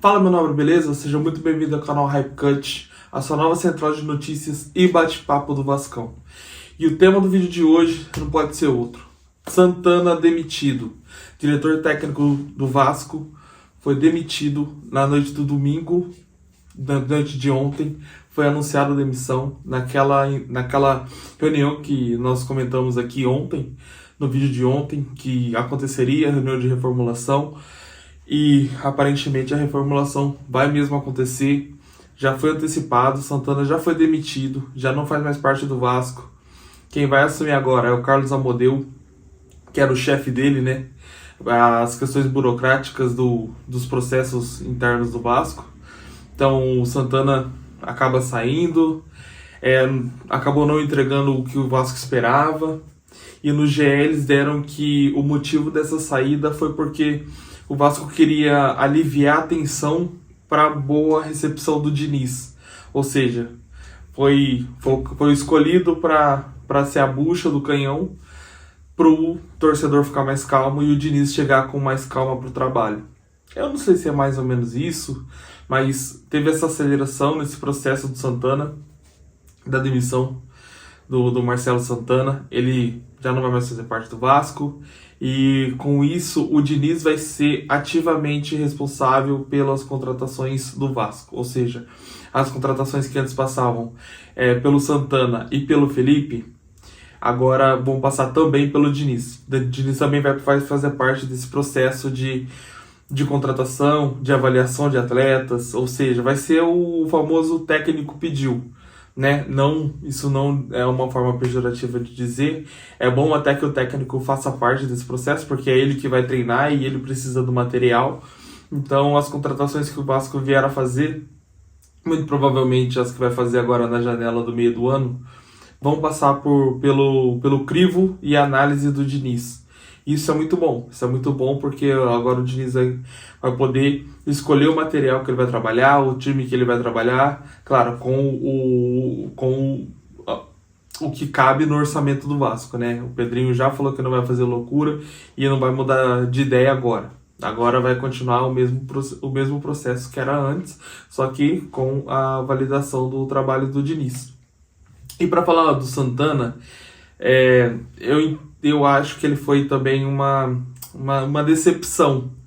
Fala, meu nobre, beleza? Seja muito bem-vindo ao canal Hype Cut, a sua nova central de notícias e bate-papo do Vascão. E o tema do vídeo de hoje não pode ser outro. Santana demitido. Diretor técnico do Vasco foi demitido na noite do domingo, na noite de ontem. Foi anunciada a demissão naquela reunião que nós comentamos aqui ontem, no vídeo de ontem, que aconteceria a reunião de reformulação. E aparentemente a reformulação vai mesmo acontecer, já foi antecipado, Santana já foi demitido, já não faz mais parte do Vasco. Quem vai assumir agora é o Carlos Amodeu, que era o chefe dele, né? As questões burocráticas dos processos internos do Vasco. Então o Santana acaba saindo, acabou não entregando o que o Vasco esperava. E no GE eles deram que o motivo dessa saída foi porque o Vasco queria aliviar a tensão para a boa recepção do Diniz. Ou seja, foi escolhido para ser a bucha do canhão, para o torcedor ficar mais calmo e o Diniz chegar com mais calma para o trabalho. Eu não sei se é mais ou menos isso, mas teve essa aceleração nesse processo do Santana, da demissão do Marcelo Santana. Ele já não vai mais fazer parte do Vasco. E com isso o Diniz vai ser ativamente responsável pelas contratações do Vasco. Ou seja, as contratações que antes passavam pelo Santana e pelo Felipe, agora vão passar também pelo Diniz. O Diniz também vai fazer parte desse processo de contratação, de avaliação de atletas. Ou seja, vai ser o famoso técnico pediu. Né? Não, isso não é uma forma pejorativa de dizer. É bom até que o técnico faça parte desse processo, porque é ele que vai treinar e ele precisa do material. Então as contratações que o Vasco vier a fazer, muito provavelmente as que vai fazer agora na janela do meio do ano, vão passar pelo crivo e análise do Diniz. Isso é muito bom porque agora o Diniz vai poder escolher o material que ele vai trabalhar, o time que ele vai trabalhar, claro, com o que cabe no orçamento do Vasco, né? O Pedrinho já falou que não vai fazer loucura e não vai mudar de ideia agora. Agora vai continuar o mesmo processo que era antes, só que com a validação do trabalho do Diniz. E para falar do Santana, eu acho que ele foi também uma decepção.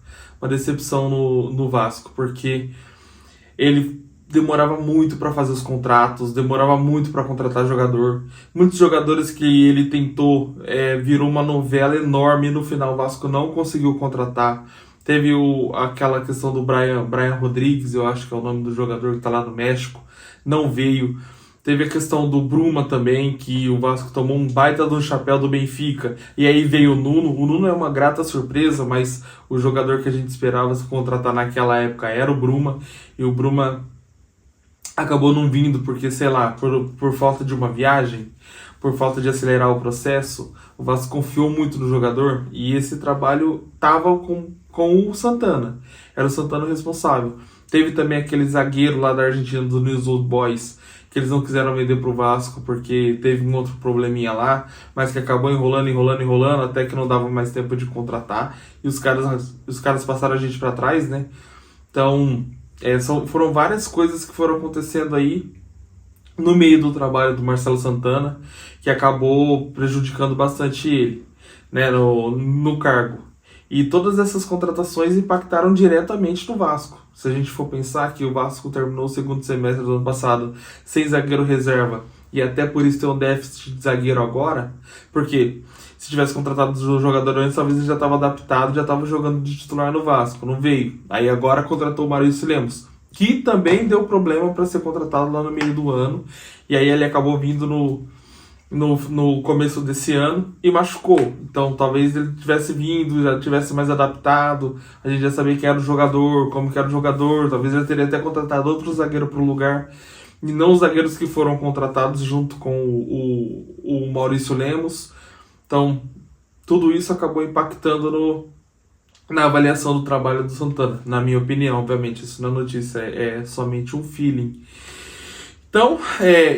Uma decepção no Vasco, porque ele demorava muito para fazer os contratos, demorava muito para contratar jogador. Muitos jogadores que ele tentou, virou uma novela enorme e no final o Vasco não conseguiu contratar. Teve aquela questão do Brian Rodrigues, eu acho que é o nome do jogador que está lá no México, não veio. Teve a questão do Bruma também, que o Vasco tomou um baita de um chapéu do Benfica. E aí veio o Nuno. O Nuno é uma grata surpresa, mas o jogador que a gente esperava se contratar naquela época era o Bruma. E o Bruma acabou não vindo porque, sei lá, por falta de uma viagem, por falta de acelerar o processo, o Vasco confiou muito no jogador. E esse trabalho estava com o Santana. Era o Santana o responsável. Teve também aquele zagueiro lá da Argentina, do News Old Boys, que eles não quiseram vender pro Vasco porque teve um outro probleminha lá, mas que acabou enrolando, até que não dava mais tempo de contratar, e os caras passaram a gente para trás, né? Então, foram várias coisas que foram acontecendo aí no meio do trabalho do Marcelo Santana, que acabou prejudicando bastante ele, né, no cargo. E todas essas contratações impactaram diretamente no Vasco. Se a gente for pensar que o Vasco terminou o segundo semestre do ano passado sem zagueiro reserva, e até por isso tem um déficit de zagueiro agora, porque se tivesse contratado o jogador antes, talvez ele já estava adaptado, já estava jogando de titular no Vasco, não veio. Aí agora contratou o Maurício Lemos, que também deu problema para ser contratado lá no meio do ano, e aí ele acabou vindo no começo desse ano e machucou. Então talvez ele tivesse vindo, já tivesse mais adaptado, a gente já sabia quem era o jogador, como que era o jogador, talvez ele teria até contratado outro zagueiro para o lugar, e não os zagueiros que foram contratados junto com o Maurício Lemos. Então tudo isso acabou impactando na avaliação do trabalho do Santana, na minha opinião. Obviamente isso não é notícia, é somente um feeling. Então,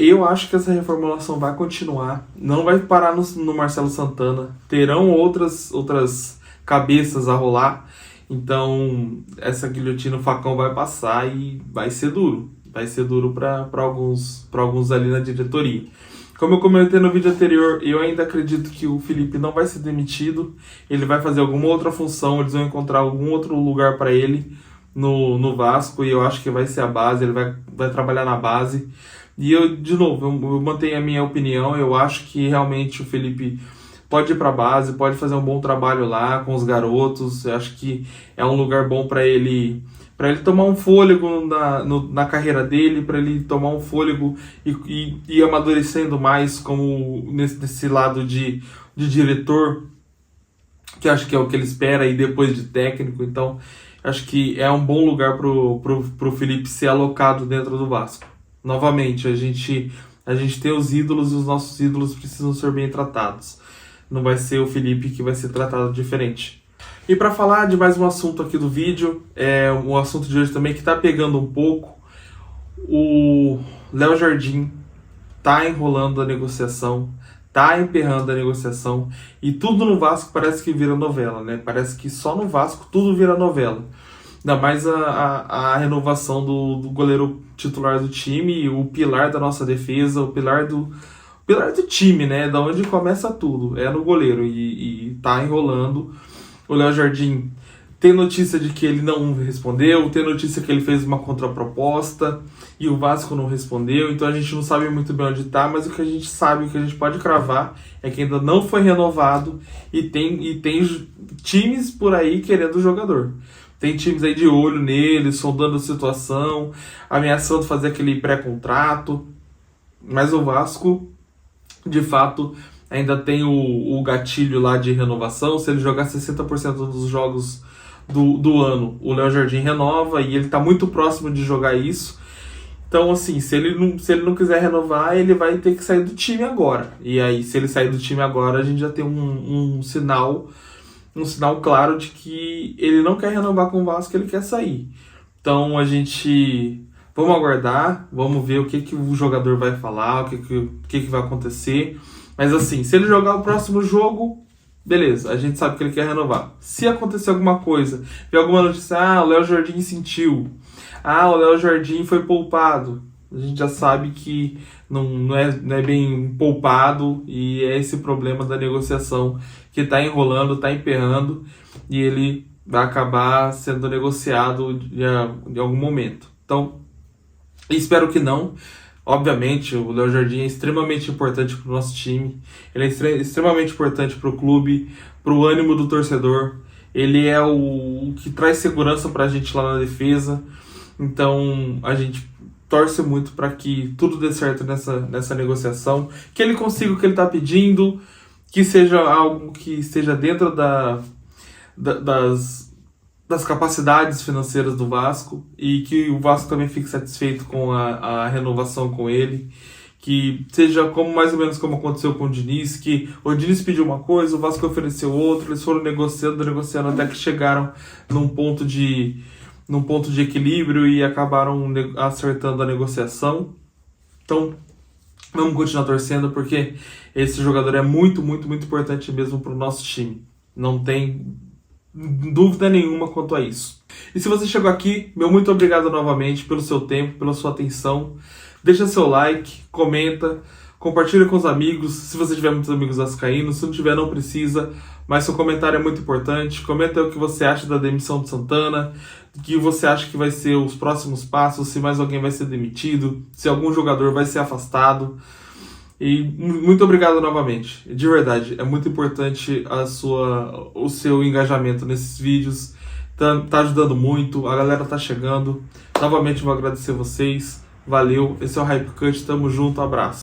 eu acho que essa reformulação vai continuar, não vai parar no Marcelo Santana, terão outras cabeças a rolar, Então, essa guilhotina, o facão vai passar e vai ser duro. Vai ser duro para alguns ali na diretoria. Como eu comentei no vídeo anterior, eu ainda acredito que o Felipe não vai ser demitido. Ele vai fazer alguma outra função, eles vão encontrar algum outro lugar para ele no Vasco. E eu acho que vai ser a base, ele vai trabalhar na base. E eu, de novo, eu mantenho a minha opinião. Eu acho que realmente o Felipe pode ir para a base, pode fazer um bom trabalho lá com os garotos. Eu acho que é um lugar bom para ele tomar um fôlego na carreira dele, para ele tomar um fôlego e ir amadurecendo mais como nesse lado de diretor, que acho que é o que ele espera, e depois de técnico. Então, acho que é um bom lugar pro Felipe ser alocado dentro do Vasco. Novamente, a gente tem os ídolos e os nossos ídolos precisam ser bem tratados. Não vai ser o Felipe que vai ser tratado diferente. E para falar de mais um assunto aqui do vídeo, um assunto de hoje também que tá pegando um pouco, o Léo Jardim tá enrolando a negociação, tá emperrando a negociação, e tudo no Vasco parece que vira novela, né? Parece que só no Vasco tudo vira novela. Ainda mais a renovação do goleiro titular do time, o pilar da nossa defesa, o pilar do time, né? Da onde começa tudo, é no goleiro, e tá enrolando. O Léo Jardim tem notícia de que ele não respondeu, tem notícia que ele fez uma contraproposta e o Vasco não respondeu, então a gente não sabe muito bem onde tá, mas o que a gente sabe, o que a gente pode cravar é que ainda não foi renovado e tem times por aí querendo o jogador. Tem times aí de olho nele, sondando a situação, ameaçando fazer aquele pré-contrato, mas o Vasco, de fato, ainda tem o gatilho lá de renovação. Se ele jogar 60% dos jogos do ano, o Léo Jardim renova, e ele está muito próximo de jogar isso. Então, assim, se ele não quiser renovar, ele vai ter que sair do time agora. E aí, se ele sair do time agora, a gente já tem um sinal claro de que ele não quer renovar com o Vasco, ele quer sair. Então, vamos aguardar, vamos ver o que o jogador vai falar, o que vai acontecer. Mas assim, se ele jogar o próximo jogo, beleza, a gente sabe que ele quer renovar. Se acontecer alguma coisa, ver alguma notícia, o Léo Jardim sentiu, o Léo Jardim foi poupado, a gente já sabe que não é bem poupado, e é esse problema da negociação que está enrolando, está emperrando, e ele vai acabar sendo negociado em algum momento. Então, espero que não. Obviamente, o Léo Jardim é extremamente importante para o nosso time, ele é extremamente importante para o clube, para o ânimo do torcedor, ele é o que traz segurança para a gente lá na defesa. Então a gente torce muito para que tudo dê certo nessa negociação, que ele consiga o que ele está pedindo, que seja algo que esteja dentro das capacidades financeiras do Vasco, e que o Vasco também fique satisfeito com a renovação com ele, que seja mais ou menos como aconteceu com o Diniz, que o Diniz pediu uma coisa, o Vasco ofereceu outra, eles foram negociando até que chegaram num ponto de equilíbrio e acabaram acertando a negociação. Então, vamos continuar torcendo, porque esse jogador é muito, muito, muito importante mesmo para o nosso time. Não tem dúvida nenhuma quanto a isso. E se você chegou aqui, meu muito obrigado novamente pelo seu tempo, pela sua atenção. Deixa seu like, comenta, compartilha com os amigos, se você tiver muitos amigos vascaínos. Se não tiver, não precisa, mas seu comentário é muito importante. Comenta o que você acha da demissão do Santana, o que você acha que vai ser os próximos passos, se mais alguém vai ser demitido, se algum jogador vai ser afastado. E muito obrigado novamente, de verdade, é muito importante o seu engajamento nesses vídeos, tá ajudando muito, a galera tá chegando. Novamente vou agradecer vocês, valeu, esse é o Hype Cut, tamo junto, abraço.